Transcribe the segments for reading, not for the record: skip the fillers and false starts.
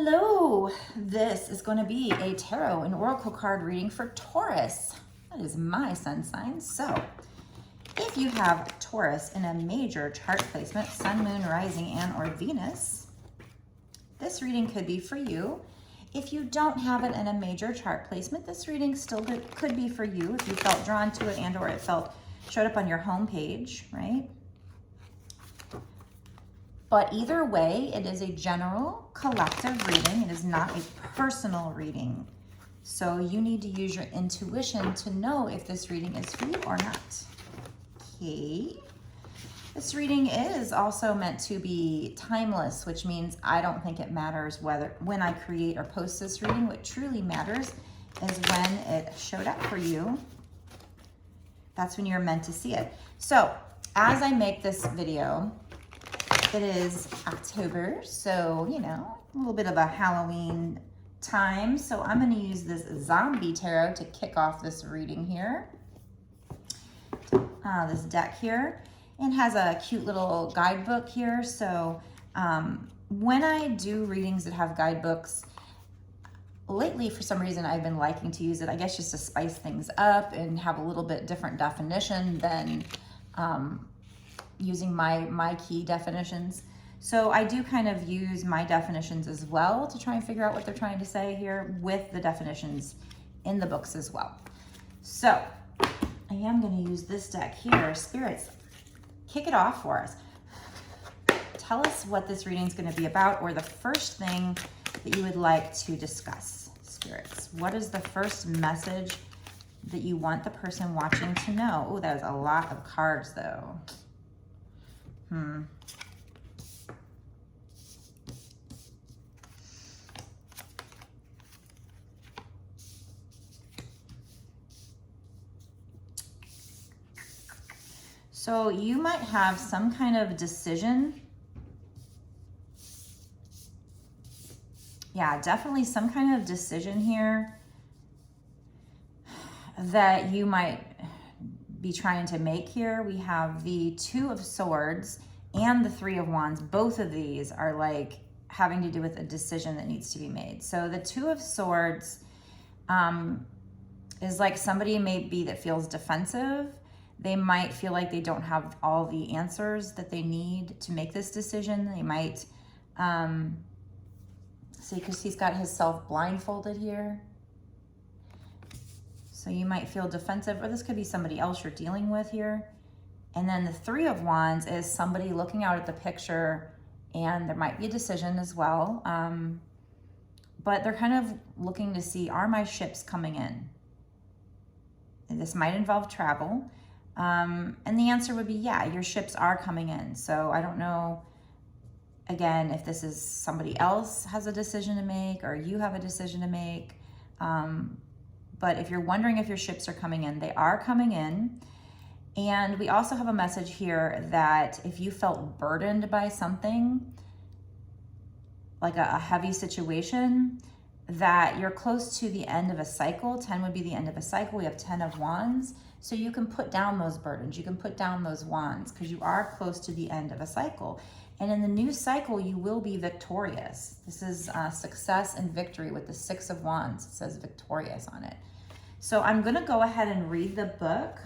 Hello, this is going to be a tarot and oracle card reading for Taurus. That is my sun sign. So if you have Taurus in a major chart placement, sun, moon, rising, and or Venus, this reading could be for you. If you don't have it in a major chart placement, this reading still could be for you if you felt drawn to it and or it showed up on your home page, right? But either way, it is a general collective reading. It is not a personal reading. So you need to use your intuition to know if this reading is for you or not. Okay. This reading is also meant to be timeless, which means I don't think it matters when I create or post this reading. What truly matters is when it showed up for you. That's when you're meant to see it. So as I make this video, it is October, so, you know, a little bit of a Halloween time. So I'm going to use this zombie tarot to kick off this reading here. This deck here. It has a cute little guidebook here. So when I do readings that have guidebooks, lately for some reason I've been liking to use it, I guess, just to spice things up and have a little bit different definition than using my key definitions. So I do kind of use my definitions as well to try and figure out what they're trying to say here with the definitions in the books as well. So I am going to use this deck here. Spirits, kick it off for us. Tell us what this reading is going to be about, or the first thing that you would like to discuss. Spirits, what is the first message that you want the person watching to know? Oh, that is a lot of cards though. So you might have some kind of decision. Yeah, definitely some kind of decision here that you might be trying to make here. We have the Two of Swords and the Three of Wands. Both of these are like having to do with a decision that needs to be made. So the Two of Swords is like somebody maybe that feels defensive. They might feel like they don't have all the answers that they need to make this decision. They might see, because he's got himself blindfolded here. So you might feel defensive, or this could be somebody else you're dealing with here. And then the Three of Wands is somebody looking out at the picture, and there might be a decision as well. But they're kind of looking to see, are my ships coming in? And this might involve travel. And the answer would be, yeah, your ships are coming in. So I don't know, again, if this is somebody else has a decision to make or you have a decision to make. But if you're wondering if your ships are coming in, they are coming in. And we also have a message here that if you felt burdened by something, like a heavy situation, that you're close to the end of a cycle. 10 would be the end of a cycle. We have 10 of Wands. So you can put down those burdens. You can put down those wands because you are close to the end of a cycle. And in the new cycle, you will be victorious. This is success and victory with the Six of Wands. It says victorious on it. So I'm going to go ahead and read the book.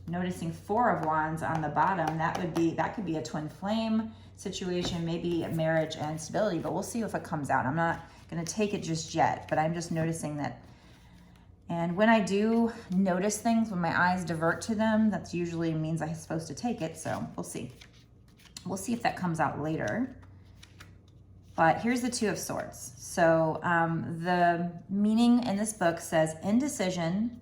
Noticing Four of Wands on the bottom, that could be a twin flame situation, maybe a marriage and stability, but we'll see if it comes out. I'm not going to take it just yet, but I'm just noticing that. And when I do notice things, when my eyes divert to them, that usually means I'm supposed to take it. So we'll see. We'll see if that comes out later. But here's the Two of Swords. So the meaning in this book says indecision,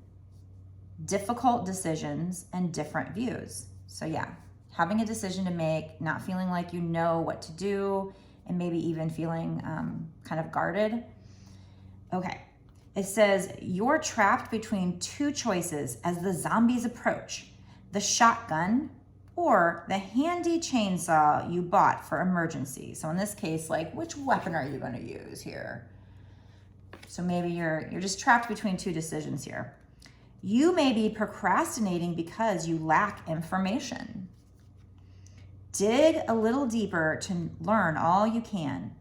difficult decisions, and different views. So yeah, having a decision to make, not feeling like you know what to do, and maybe even feeling kind of guarded. Okay. It says, you're trapped between two choices as the zombies approach, the shotgun or the handy chainsaw you bought for emergency. So in this case, like, which weapon are you going to use here? So maybe you're just trapped between two decisions here. You may be procrastinating because you lack information. Dig a little deeper to learn all you can,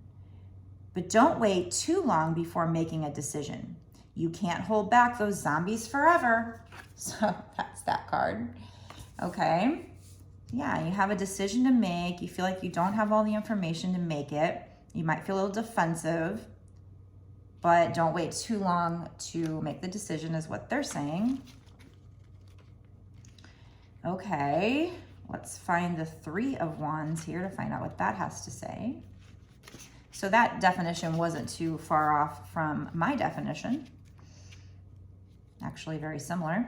but don't wait too long before making a decision. You can't hold back those zombies forever. So that's that card. Okay. Yeah, you have a decision to make. You feel like you don't have all the information to make it. You might feel a little defensive, but don't wait too long to make the decision is what they're saying. Okay, let's find the Three of Wands here to find out what that has to say. So that definition wasn't too far off from my definition. Actually, very similar.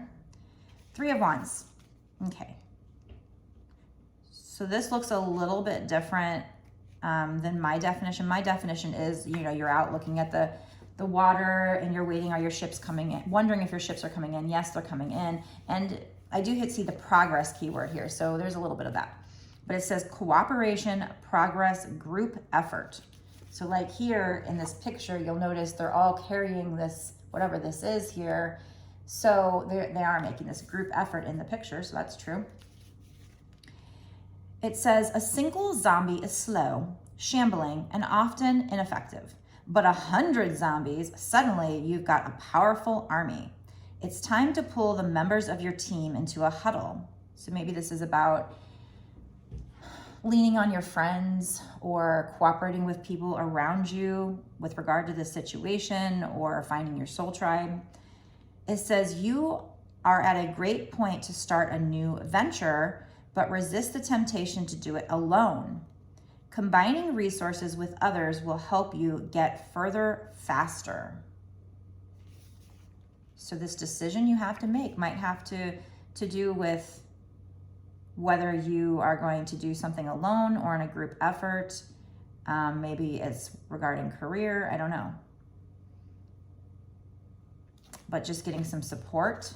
Three of Wands. Okay. So this looks a little bit different than my definition. My definition is, you know, you're out looking at the water and you're waiting, are your ships coming in? Wondering if your ships are coming in. Yes, they're coming in. And I do see the progress keyword here, so there's a little bit of that. But it says cooperation, progress, group effort. So like here in this picture, you'll notice they're all carrying this, whatever this is here. So they are making this group effort in the picture, so that's true. It says a single zombie is slow, shambling, and often ineffective. But 100 zombies, suddenly you've got a powerful army. It's time to pull the members of your team into a huddle. So maybe this is about leaning on your friends or cooperating with people around you with regard to this situation or finding your soul tribe. It says you are at a great point to start a new venture, but resist the temptation to do it alone. Combining resources with others will help you get further faster. So this decision you have to make might have to do with whether you are going to do something alone or in a group effort. Maybe it's regarding career, I don't know. But just getting some support.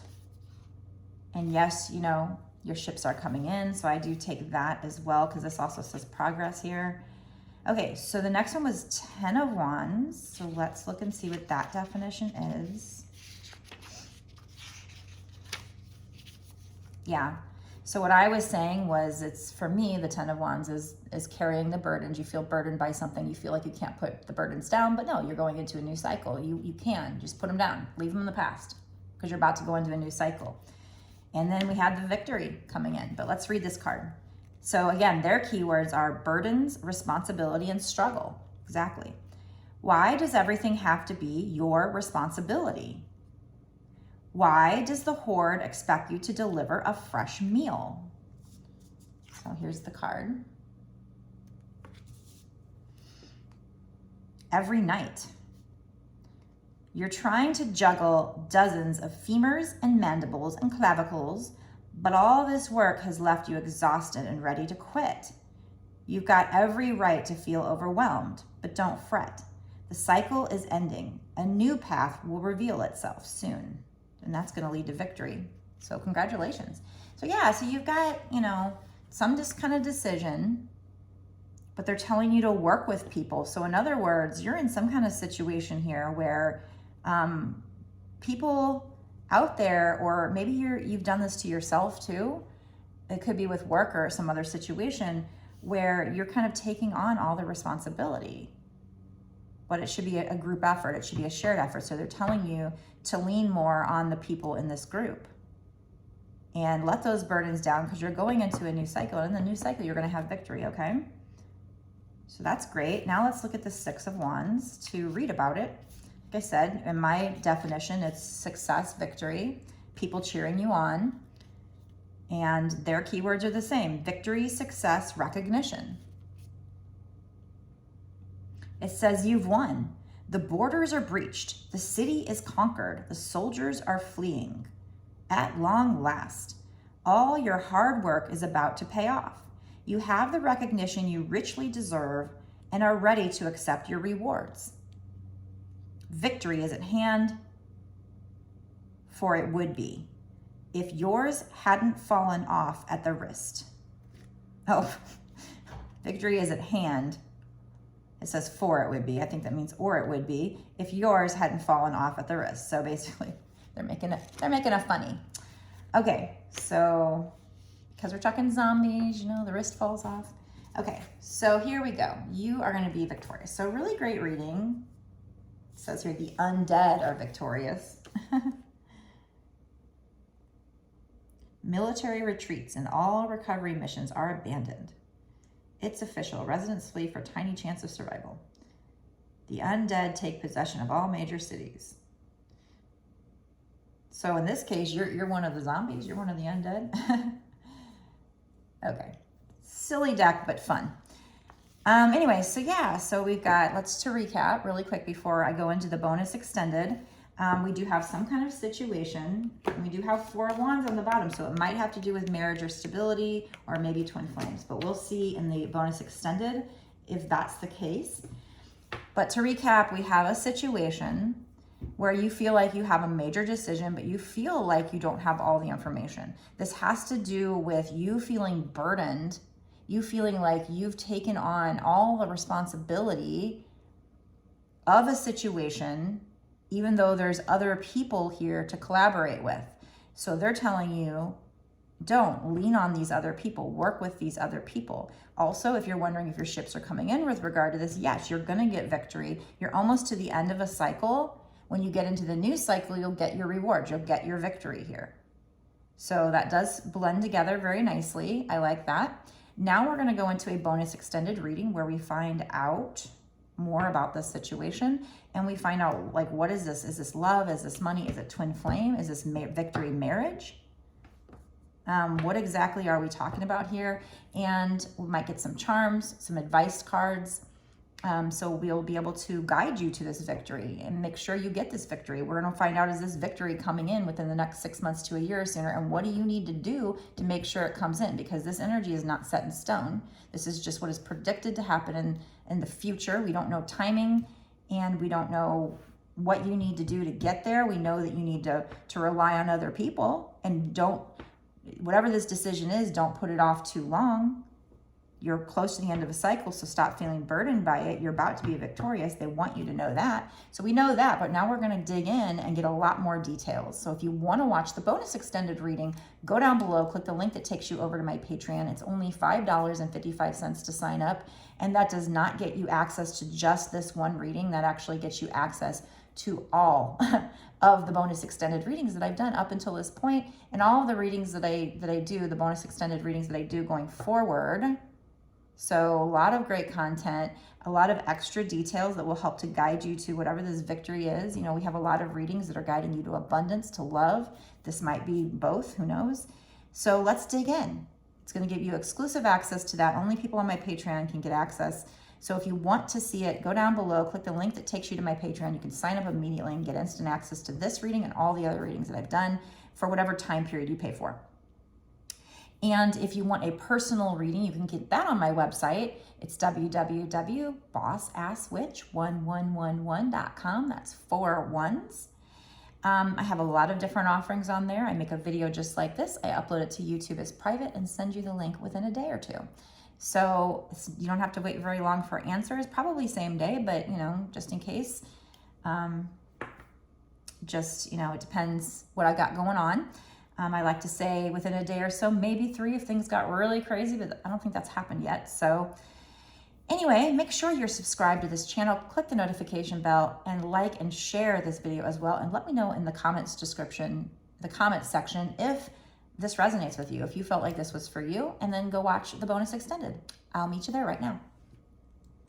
And yes, you know, your ships are coming in, so I do take that as well because this also says progress here. Okay, so the next one was Ten of Wands. So let's look and see what that definition is. Yeah, so what I was saying was it's, for me, the Ten of Wands is carrying the burdens. You feel burdened by something. You feel like you can't put the burdens down, but no, you're going into a new cycle. You can just put them down, leave them in the past because you're about to go into a new cycle. And then we had the Victory coming in, but let's read this card. So again, their keywords are burdens, responsibility, and struggle. Exactly. Why does everything have to be your responsibility? Why does the Horde expect you to deliver a fresh meal? So here's the card. Every night, you're trying to juggle dozens of femurs and mandibles and clavicles, but all this work has left you exhausted and ready to quit. You've got every right to feel overwhelmed, but don't fret. The cycle is ending. A new path will reveal itself soon. And that's going to lead to victory. So congratulations. So yeah, so you've got, you know, some just kind of decision, but they're telling you to work with people. So in other words, you're in some kind of situation here where people out there, or maybe you've done this to yourself too. It could be with work or some other situation where you're kind of taking on all the responsibility. But it should be a group effort. It should be a shared effort. So they're telling you to lean more on the people in this group and let those burdens down because you're going into a new cycle. And in the new cycle, you're going to have victory, okay? So that's great. Now let's look at the Six of Wands to read about it. Like I said, in my definition, it's success, victory, people cheering you on. And their keywords are the same: victory, success, recognition. It says you've won. The borders are breached. The city is conquered. The soldiers are fleeing. At long last, all your hard work is about to pay off. You have the recognition you richly deserve and are ready to accept your rewards. Victory is at hand, for it would be if yours hadn't fallen off at the wrist. Oh, victory is at hand. It says for it would be. I think that means or it would be if yours hadn't fallen off at the wrist. So basically, they're making it funny. Okay, so because we're talking zombies, you know, the wrist falls off. Okay, so here we go. You are going to be victorious. So really great reading. It says here the undead are victorious. Military retreats and all recovery missions are abandoned. It's official. Residents flee for tiny chance of survival. The undead take possession of all major cities. So in this case, you're one of the zombies. You're one of the undead. Okay. Silly deck, but fun. Anyway, so yeah, so we've got, to recap really quick before I go into the bonus extended. We do have some kind of situation. We do have 4 of Wands on the bottom, so it might have to do with marriage or stability or maybe twin flames, but we'll see in the bonus extended if that's the case. But to recap, we have a situation where you feel like you have a major decision, but you feel like you don't have all the information. This has to do with you feeling burdened, you feeling like you've taken on all the responsibility of a situation, even though there's other people here to collaborate with. So they're telling you, don't lean on these other people, work with these other people. Also, if you're wondering if your ships are coming in with regard to this, yes, you're gonna get victory. You're almost to the end of a cycle. When you get into the new cycle, you'll get your reward, you'll get your victory here. So that does blend together very nicely. I like that. Now we're gonna go into a bonus extended reading where we find out more about this situation and we find out, like, what is this? Is this love? Is this money? Is it twin flame? Is this victory marriage? What exactly are we talking about here? And we might get some charms, some advice cards. So we'll be able to guide you to this victory and make sure you get this victory. We're going to find out, is this victory coming in within the next 6 months to a year or sooner? And what do you need to do to make sure it comes in? Because this energy is not set in stone. This is just what is predicted to happen in the future. We don't know timing and we don't know what you need to do to get there. We know that you need to rely on other people, and whatever this decision is, don't put it off too long. You're close to the end of a cycle, so stop feeling burdened by it. You're about to be victorious. They want you to know that. So we know that, but now we're going to dig in and get a lot more details. So if you want to watch the bonus extended reading, go down below, click the link that takes you over to my Patreon. It's only $5.55 to sign up, and that does not get you access to just this one reading. That actually gets you access to all of the bonus extended readings that I've done up until this point, and all of the readings that I do, the bonus extended readings that I do going forward. So a lot of great content, a lot of extra details that will help to guide you to whatever this victory is. You know, we have a lot of readings that are guiding you to abundance, to love. This might be both, who knows? So let's dig in. It's going to give you exclusive access to that. Only people on my Patreon can get access. So if you want to see it, go down below, click the link that takes you to my Patreon. You can sign up immediately and get instant access to this reading and all the other readings that I've done for whatever time period you pay for. And if you want a personal reading, you can get that on my website. It's www.bossasswitch1111.com. That's 4 1s. I have a lot of different offerings on there. I make a video just like this. I upload it to YouTube as private and send you the link within a day or two. So you don't have to wait very long for answers, probably same day, but you know, just in case, it depends what I got going on. I like to say within a day or so, maybe 3 if things got really crazy, but I don't think that's happened yet. So anyway, make sure you're subscribed to this channel, click the notification bell, and like and share this video as well. And let me know in the comments section, if this resonates with you, if you felt like this was for you, and then go watch the bonus extended. I'll meet you there right now.